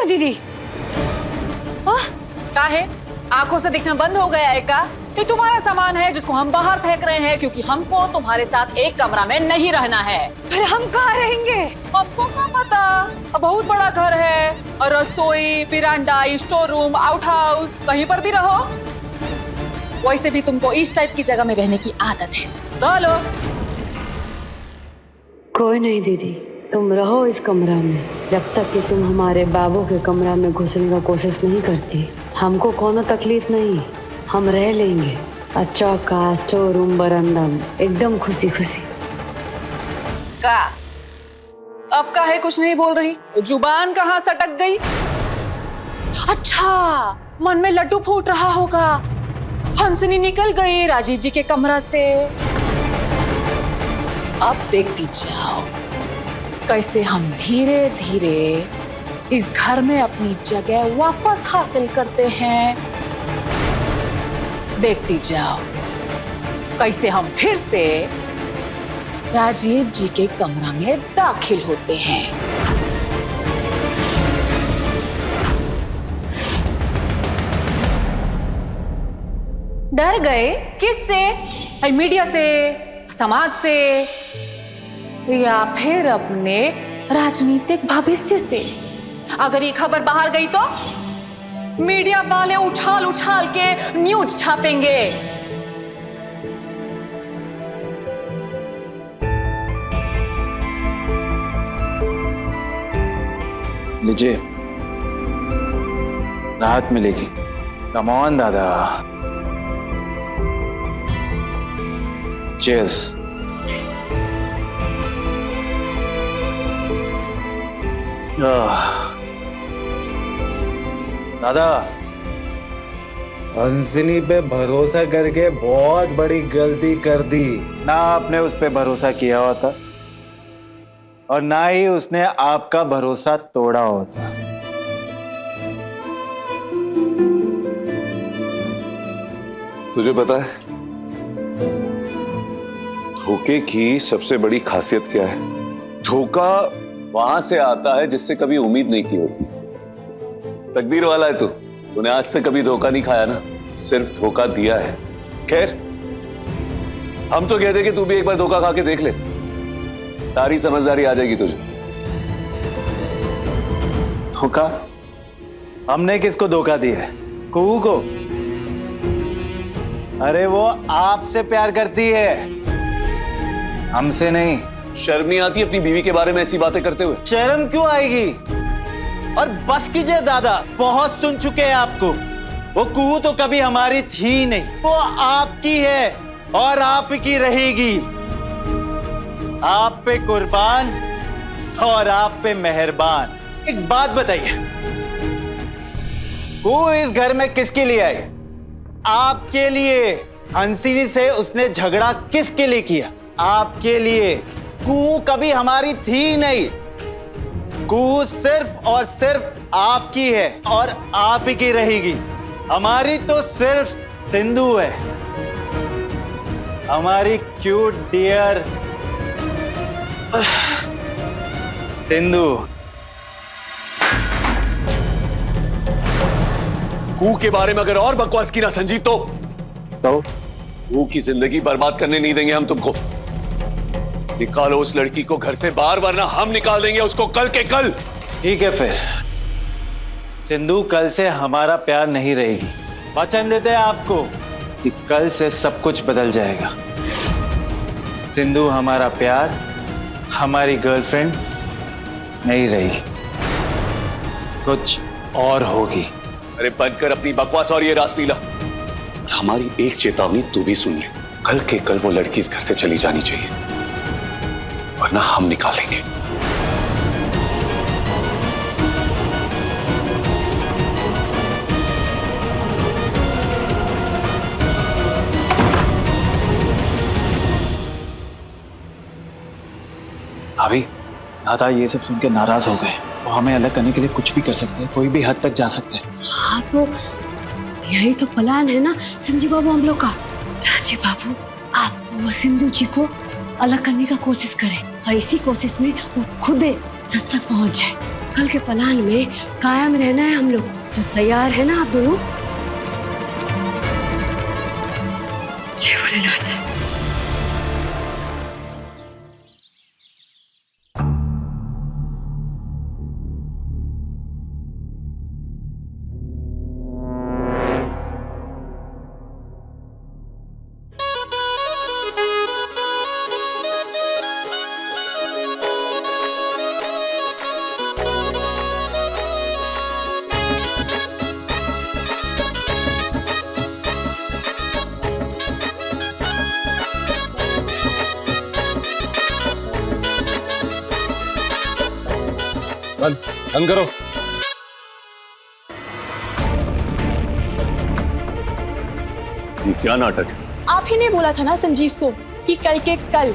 हो दीदी? क्या है, आंखों से दिखना बंद हो गया है क्या? ये तुम्हारा सामान है जिसको हम बाहर फेंक रहे हैं क्योंकि हमको तुम्हारे साथ एक कमरा में नहीं रहना है। फिर हम कहाँ रहेंगे? आपको क्या पता, अब बहुत बड़ा घर है और रसोई, पिरांडा, स्टोर रूम, आउट हाउस, कहीं पर भी रहो। वैसे भी तुमको इस टाइप की जगह में रहने की आदत है, रह लो। कोई नहीं दीदी, तुम रहो इस कमरा में जब तक कि तुम हमारे बाबू के कमरा में घुसने का कोशिश नहीं करती। हमको कोनो तकलीफ नहीं, हम रह लेंगे अच्छा का स्टोर रूम बरामदा में एकदम खुशी खुशी। का अब का है, कुछ नहीं बोल रही, जुबान कहाँ सटक गई? अच्छा, मन में लड्डू फूट रहा होगा, हंसनी निकल गई राजीव जी के कमरा से। अब देखती जाओ कैसे हम धीरे धीरे इस घर में अपनी जगह वापस हासिल करते हैं। देखती जाओ कैसे हम फिर से राजीव जी के कमरा में दाखिल होते हैं। डर गए किससे? मीडिया से, समाज से, या फिर अपने राजनीतिक भविष्य से? अगर ये खबर बाहर गई तो मीडिया वाले उछाल उछाल के न्यूज छापेंगे। लीजिए, राहत मिलेगी। कम ऑन दादा, चीयर्स। दादा, हंसनी पे भरोसा करके बहुत बड़ी गलती कर दी। ना आपने उस पे भरोसा किया होता और ना ही उसने आपका भरोसा तोड़ा होता। तुझे पता है धोखे की सबसे बड़ी खासियत क्या है? धोखा वहां से आता है जिससे कभी उम्मीद नहीं की होती। तकदीर वाला है तू, तूने आज तक कभी धोखा नहीं खाया ना, सिर्फ धोखा दिया है। खैर, हम तो कहते कि तू भी एक बार धोखा खा के देख ले, सारी समझदारी आ जाएगी तुझे। धोखा? हमने किसको धोखा दिया है? कुहू को? अरे वो आपसे प्यार करती है, हमसे नहीं। शर्म नहीं आती अपनी बीवी के बारे में ऐसी बातें करते हुए? शर्म क्यों आएगी? और बस कीजिए दादा, बहुत सुन चुके हैं आपको। वो कुहू तो कभी हमारी थी नहीं, वो आपकी है और आपकी रहेगी। आप पे कुर्बान और आप पे मेहरबान। एक बात बताइए, कुहू इस घर में किसके लिए आई? आपके लिए। हंसिनी से उसने झगड़ा किसके लिए किया? आपके लिए। कुहू कभी हमारी थी नहीं, कुहू सिर्फ और सिर्फ आपकी है और आप ही की रहेगी। हमारी तो सिर्फ सिंधु है, हमारी क्यूट डियर सिंधु। कुहू के बारे में अगर और बकवास की ना संजीव तो कुहू की जिंदगी बर्बाद करने नहीं देंगे हम तुमको। निकालो उस लड़की को घर से बाहर, वरना हम निकाल देंगे उसको कल के कल। ठीक है, फिर सिंधु कल से हमारा प्यार नहीं रहेगी। वचन देते हैं आपको कि कल से सब कुछ बदल जाएगा। सिंधु हमारा प्यार, हमारी गर्लफ्रेंड नहीं रहेगी, कुछ और होगी। अरे बंद कर अपनी बकवास और ये रासलीला। हमारी एक चेतावनी तू भी सुन ले, कल के कल वो लड़की इस घर से चली जानी चाहिए, वरना हम निकालेंगे। भाभी, दादा ये सब सुन के नाराज हो गए। वो हमें अलग करने के लिए कुछ भी कर सकते हैं, कोई भी हद तक जा सकते हैं। हाँ तो यही तो प्लान है ना संजीव बाबू हम लोग का। राजीव बाबू, आप वो सिंधु जी को अलग करने का कोशिश करें और इसी कोशिश में वो खुद सच तक पहुंच जाए। कल के प्लान में कायम रहना है हम लोग। तो तैयार है ना आप दोनों? जय भोलेनाथ। बंद करो। ये क्या नाटक है? आप ही ने बोला था ना संजीव को कि कल के कल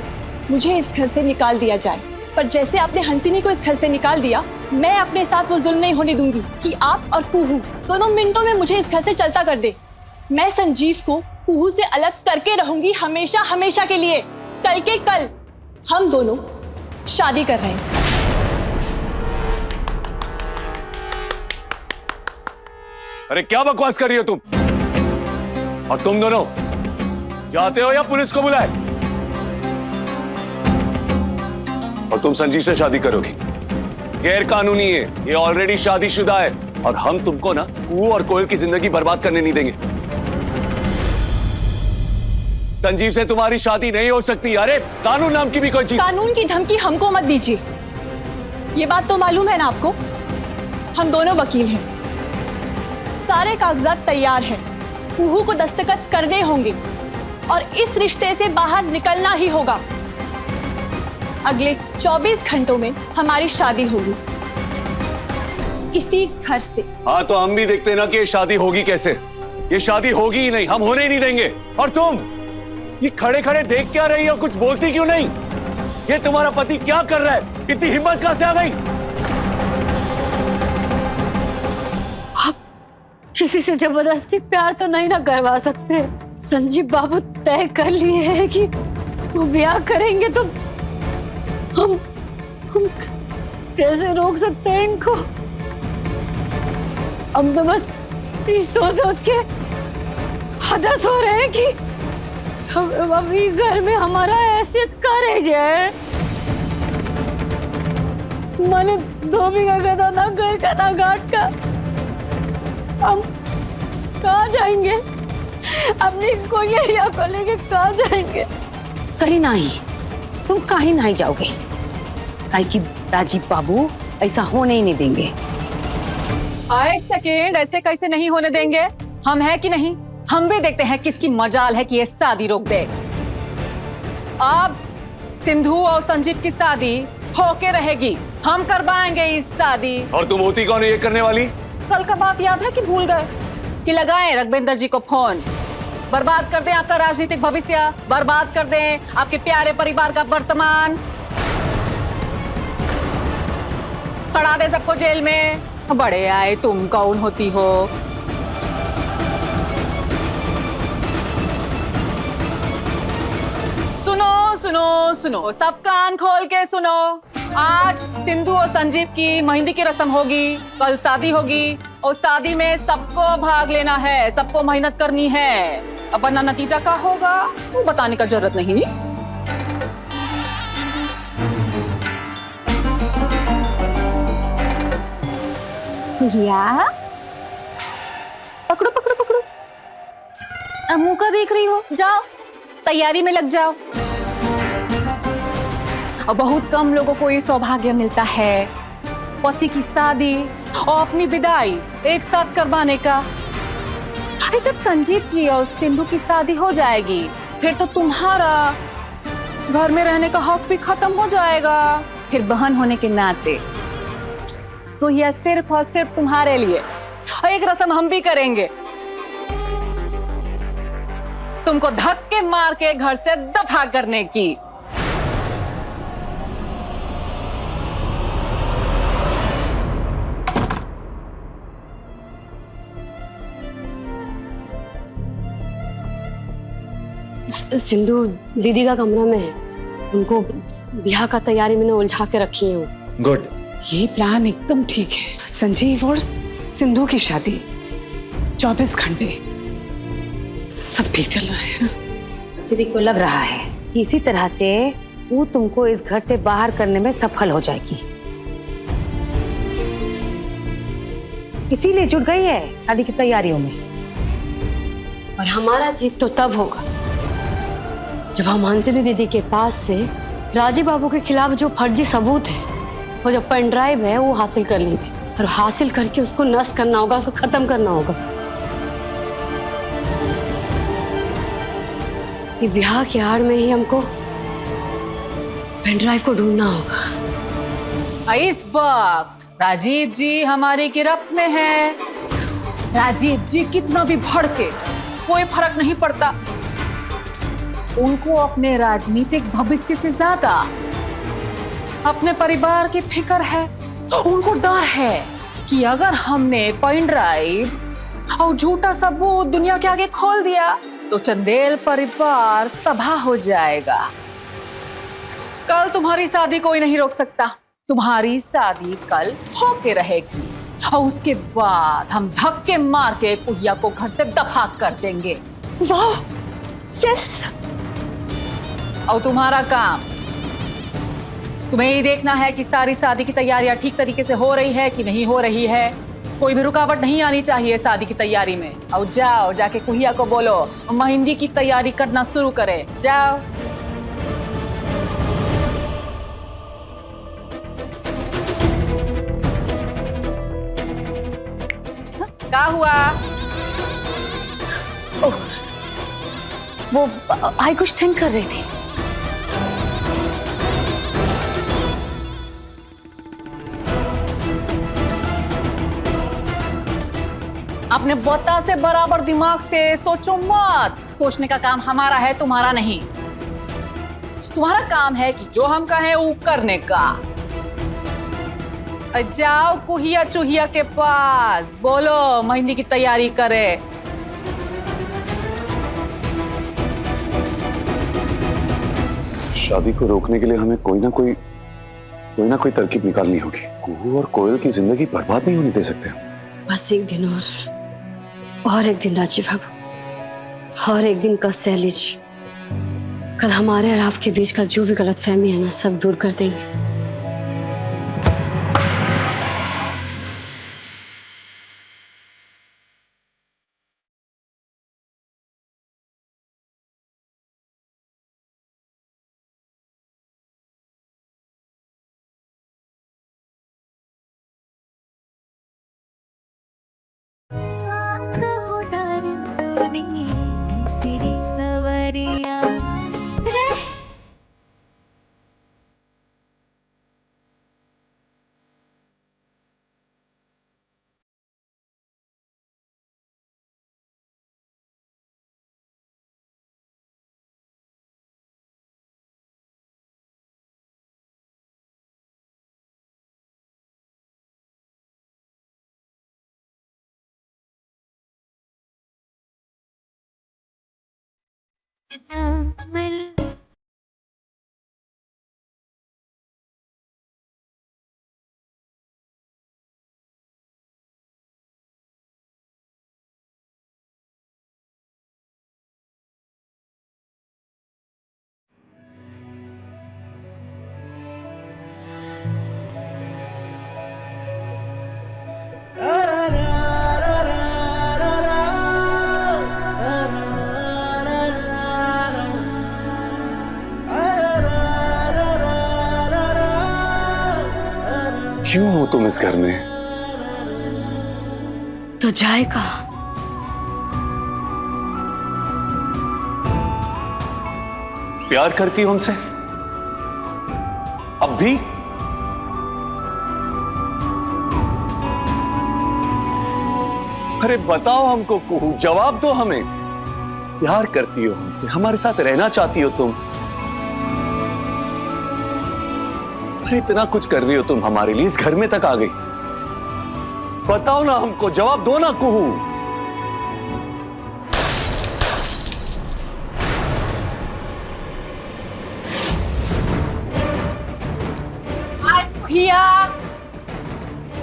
मुझे इस घर से निकाल दिया जाए, पर जैसे आपने हंसिनी को इस घर से निकाल दिया, मैं अपने साथ वो जुल्म नहीं होने दूंगी कि आप और कुहू दोनों मिनटों में मुझे इस घर से चलता कर दे। मैं संजीव को कुहू से अलग करके रहूंगी हमेशा हमेशा के लिए। कल के कल हम दोनों शादी कर रहे हैं। अरे क्या बकवास कर रही हो तुम? और तुम दोनों जाते हो या पुलिस को बुलाए? और तुम संजीव से शादी करोगी? गैर कानूनी है, ये ऑलरेडी शादीशुदा है और हम तुमको ना कुहू और कोयल की जिंदगी बर्बाद करने नहीं देंगे। संजीव से तुम्हारी शादी नहीं हो सकती। अरे कानून नाम की भी कोई चीज। कानून की धमकी हमको मत दीजिए। ये बात तो मालूम है ना आपको, हम दोनों वकील हैं, सारे कागजात तैयार हैं, कुहू को दस्तखत करने होंगे और इस रिश्ते से बाहर निकलना ही होगा। अगले 24 घंटों में हमारी शादी होगी इसी घर से। हाँ तो हम भी देखते ना कि ये शादी होगी कैसे। ये शादी होगी ही नहीं, हम होने ही नहीं देंगे। और तुम ये खड़े खड़े देख क्या रही हो, कुछ बोलती क्यों नहीं? ये तुम्हारा पति क्या कर रहा है? इतनी हिम्मत कहां से आ गई? किसी से जबरदस्ती प्यार तो नहीं ना करवा सकते। संजीव बाबू तय कर लिए हैं कि वो ब्याह करेंगे, तो हम कैसे रोक सकते हैं इनको? हम तो बस सोच के हदस हो रहे हैं कि अभी घर में हमारा हैसियत का रह गया है। मैंने धोबी का गधा ना घर का ना घाट का। हम कहाँ जाएंगे? अपनी कोयलिया को लेके कहाँ जाएंगे? कहीं नहीं, तुम कहीं नहीं जाओगे, काहे कि राजीव बाबू ऐसा होने ही नहीं देंगे। एक सेकेंड, ऐसे कैसे नहीं होने देंगे? हम है कि नहीं? हम भी देखते हैं किसकी मजाल है कि ये शादी रोक दे। अब सिंधु और संजीव की शादी होके रहेगी, हम करवाएंगे इस शादी। और तुम होती कौन है ये करने वाली? कल का बात याद है कि भूल गए? कि लगाएं रघुवेंद्र जी को फोन, बर्बाद कर दें आपका राजनीतिक भविष्य, बर्बाद कर दें आपके प्यारे परिवार का वर्तमान, सड़ा दे सबको जेल में। बड़े आए, तुम कौन होती हो? सुनो सुनो सुनो, सब कान खोल के सुनो। आज सिंधु और संजीव की मेहंदी की रस्म होगी, कल शादी होगी और शादी में सबको भाग लेना है, सबको मेहनत करनी है। अब वरना नतीजा क्या होगा वो बताने का जरूरत नहीं। या पकड़ो पकड़ो पकड़ो, अब मुंह का देख रही हो? जाओ तैयारी में लग जाओ। और बहुत कम लोगों को ये सौभाग्य मिलता है पति की शादी और अपनी विदाई एक साथ करवाने का। अरे जब संजीव जी और सिंधु की शादी हो जाएगी, फिर तो तुम्हारा घर में रहने का हक भी खत्म हो जाएगा। फिर बहन होने के नाते तो यह सिर्फ और सिर्फ तुम्हारे लिए। और एक रस्म हम भी करेंगे, तुमको धक्के मार के घर से दफा करने की। सिंधु दीदी का कमरा में है, उनको ब्याह का तैयारी मैंने उलझा के रखी है। गुड, ये प्लान एकदम ठीक है। संजीव और सिंधु की शादी 24 घंटे, सब ठीक चल रहा है ना? सिद्धि को लग रहा है कि इसी तरह से वो तुमको इस घर से बाहर करने में सफल हो जाएगी, इसीलिए जुट गई है शादी की तैयारियों में। और हमारा जीत तो तब होगा जब हम हंसिनी दीदी के पास से राजीव बाबू के खिलाफ जो फर्जी सबूत है, वो जो पेन ड्राइव है, वो हासिल कर लेंगे। और हासिल करके उसको नष्ट करना होगा, उसको खत्म करना होगा। ये ब्याह की आड़ में ही हमको पेन ड्राइव को ढूंढना होगा। इस वक्त राजीव जी हमारी गिरफ्त में है। राजीव जी कितना भी भड़के कोई फर्क नहीं पड़ता। उनको अपने राजनीतिक भविष्य से ज्यादा अपने परिवार की फिक्र है। उनको डर है कि अगर हमने पेन ड्राइव और झूठा सबूत दुनिया के आगे खोल दिया तो चंदेल परिवार तबाह हो जाएगा। कल तुम्हारी शादी कोई नहीं रोक सकता। तुम्हारी शादी कल होके रहेगी और उसके बाद हम धक्के मार के कुहिया को घर से दफा कर देंगे। वाह, यस। और तुम्हारा काम, तुम्हें ये देखना है कि सारी शादी की तैयारियां ठीक तरीके से हो रही है कि नहीं हो रही है। कोई भी रुकावट नहीं आनी चाहिए शादी की तैयारी में। और जाओ, जाके कुहिया को बोलो मेहंदी की तैयारी करना शुरू करे। जाओ। क्या हुआ? वो आई कुछ थिंक कर रही थी। अपने बता से बराबर दिमाग से सोचो मत। सोचने का काम हमारा है, तुम्हारा नहीं। तुम्हारा काम है कि जो हम कहें वो करने का। जाओ कुहिया चूहिया के पास, बोलो मेहंदी की तैयारी करे। शादी को रोकने के लिए हमें कोई ना कोई तरकीब निकालनी होगी। कुहू और कोयल की जिंदगी बर्बाद नहीं होने दे सकते हम। बस एक दिन और एक दिन राजीव बाबू, और एक दिन का सैलिज। कल हमारे और आपके बीच का जो भी गलतफहमी है ना, सब दूर कर देंगे। क्यों हो तुम इस घर में? तो जाए कहाँ? प्यार करती हो हमसे? अब भी? अरे बताओ हमको कुहू, जवाब दो हमें। प्यार करती हो हमसे, हमारे साथ रहना चाहती हो तुम? अरे इतना कुछ कर रही हो तुम हमारे लिए, इस घर में तक आ गई। बताओ ना हमको, जवाब दो ना कुहू।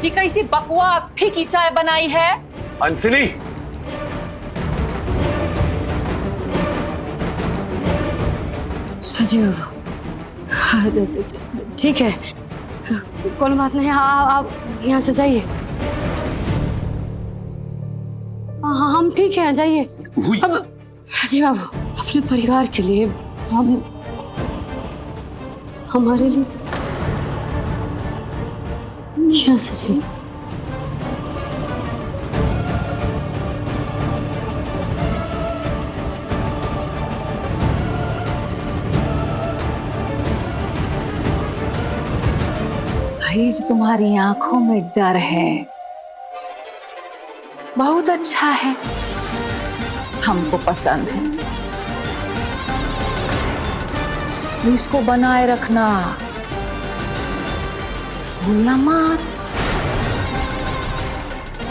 ये कैसी बकवास फीकी चाय बनाई है। हंसिनी, राजीव बाबू, हाँ, ठीक है, कोई बात नहीं, आप यहाँ से जाइए। हाँ, हम ठीक हैं, जाइए। अब राजीव बाबू, अपने परिवार के लिए, हमारे लिए यहाँ से जाइए। भाई, जो तुम्हारी आंखों में डर है बहुत अच्छा है, हमको पसंद है। इसको बनाए रखना, भूलना मत।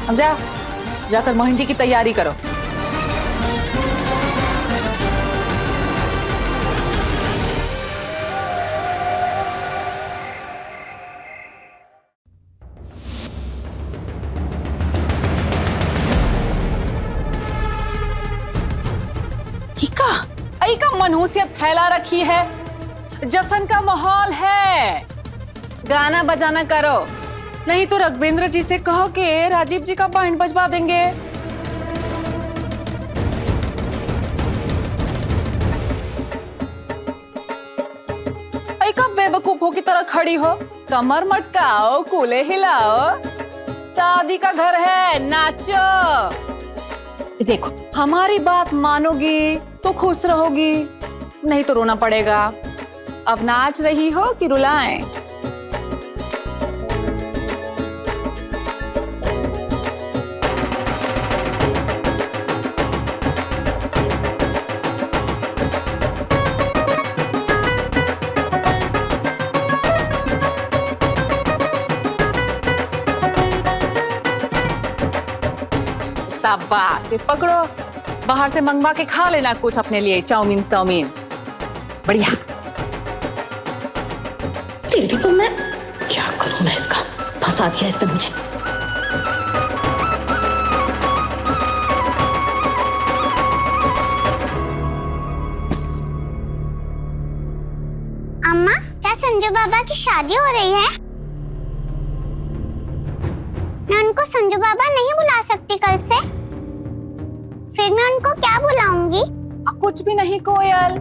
अब जाकर मेहंदी की तैयारी करो। आई का मनहूसियत फैला रखी है, जश्न का माहौल है, गाना बजाना करो, नहीं तो रघवेंद्र जी से कहो कि राजीव जी का बैंड बजवा देंगे। आई का बेवकूफों की तरह खड़ी हो, कमर मटकाओ, कूले हिलाओ, शादी का घर है, नाचो। देखो, हमारी बात मानोगी तो खुश रहोगी, नहीं तो रोना पड़ेगा। अब नाच रही हो कि रुलाएं? शाबाश, पकड़ो, बाहर से मंगवा के खा लेना कुछ अपने लिए, चाउमीन साउमीन, बढ़िया। तेरी तो मैं क्या करूं, मैं इसका फंसा दिया इसने मुझे। अम्मा, क्या संजू बाबा की शादी हो रही है? मैं उनको संजू बाबा नहीं बुला सकती कल से, फिर मैं उनको क्या बुलाऊंगी? कुछ भी नहीं कोयल,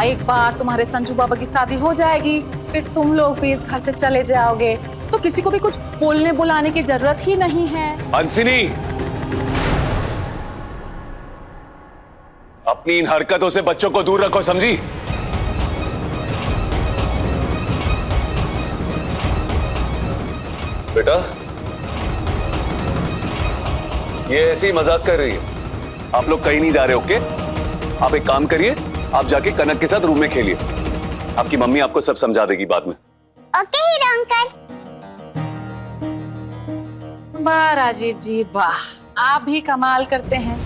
एक बार तुम्हारे संजू बाबा की शादी हो जाएगी, फिर तुम लोग भी इस घर से चले जाओगे, तो किसी को भी कुछ बोलने बुलाने की जरूरत ही नहीं है। हंसिनी, अपनी इन हरकतों से बच्चों को दूर रखो, समझी? बेटा, ये ऐसे ही मजाक कर रही है, आप लोग कहीं नहीं जा रहे, ओके? आप एक काम करिए, आप जाके कनक के साथ रूम में खेलिए, आपकी मम्मी आपको सब समझा देगी बाद में। Okay hero uncle. वाह राजीव जी, वाह, आप भी कमाल करते हैं,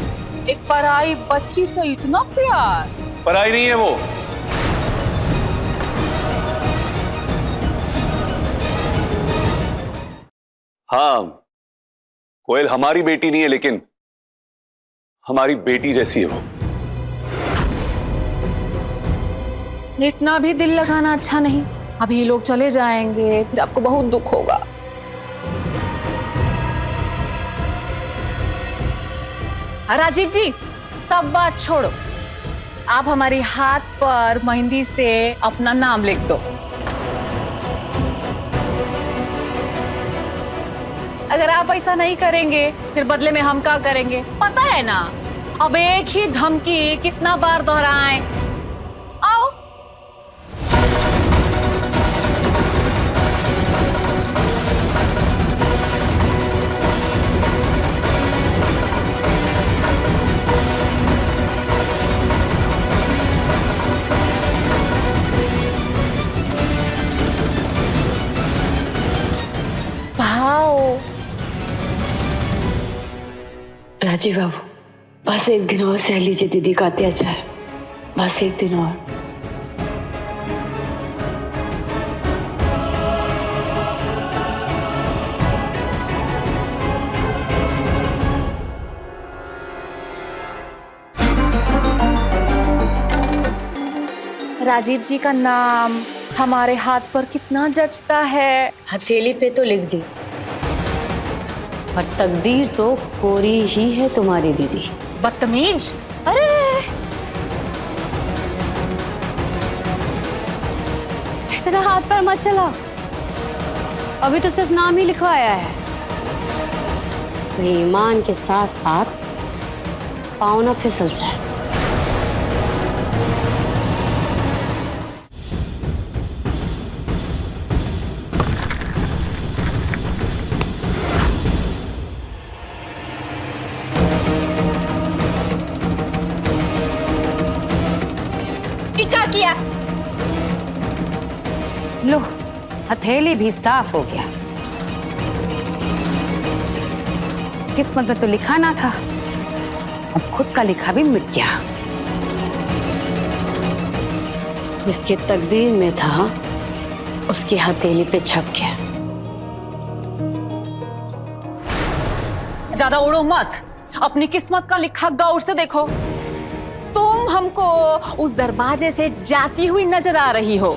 एक पराई बच्ची से इतना प्यार। पराई नहीं है वो, हाँ, कोयल हमारी बेटी नहीं है, लेकिन हमारी बेटी जैसी है वो। इतना भी दिल लगाना अच्छा नहीं, अभी लोग चले जाएंगे, फिर आपको बहुत दुख होगा। राजीव जी, सब बात छोड़ो, आप हमारी हाथ पर मेहंदी से अपना नाम लिख दो। अगर आप ऐसा नहीं करेंगे, फिर बदले में हम क्या करेंगे पता है ना? अब एक ही धमकी कितना बार दोहराएं? आओ। राजीव बाबू, बस एक दिन और सह लीजिए दीदी का अत्याचार, बस एक दिन और। राजीव जी का नाम हमारे हाथ पर कितना जचता है। हथेली पे तो लिख दी, पर तकदीर तो कोरी ही है तुम्हारी दीदी। बदतमीज। अरे इतना हाथ पर मत चलाओ, अभी तो सिर्फ नाम ही लिखवाया है। तो ईमान के साथ साथ पाँव ना फिसल जाए। क्या किया? लो, हथेली भी साफ हो गया। किस्मत में तो लिखा ना था, अब खुद का लिखा भी मिट गया। जिसके तकदीर में था उसकी हथेली पे छप गया। ज्यादा उड़ो मत, अपनी किस्मत का लिखा गौर से देखो। तुम हमको उस दरवाजे से जाती हुई नजर आ रही हो।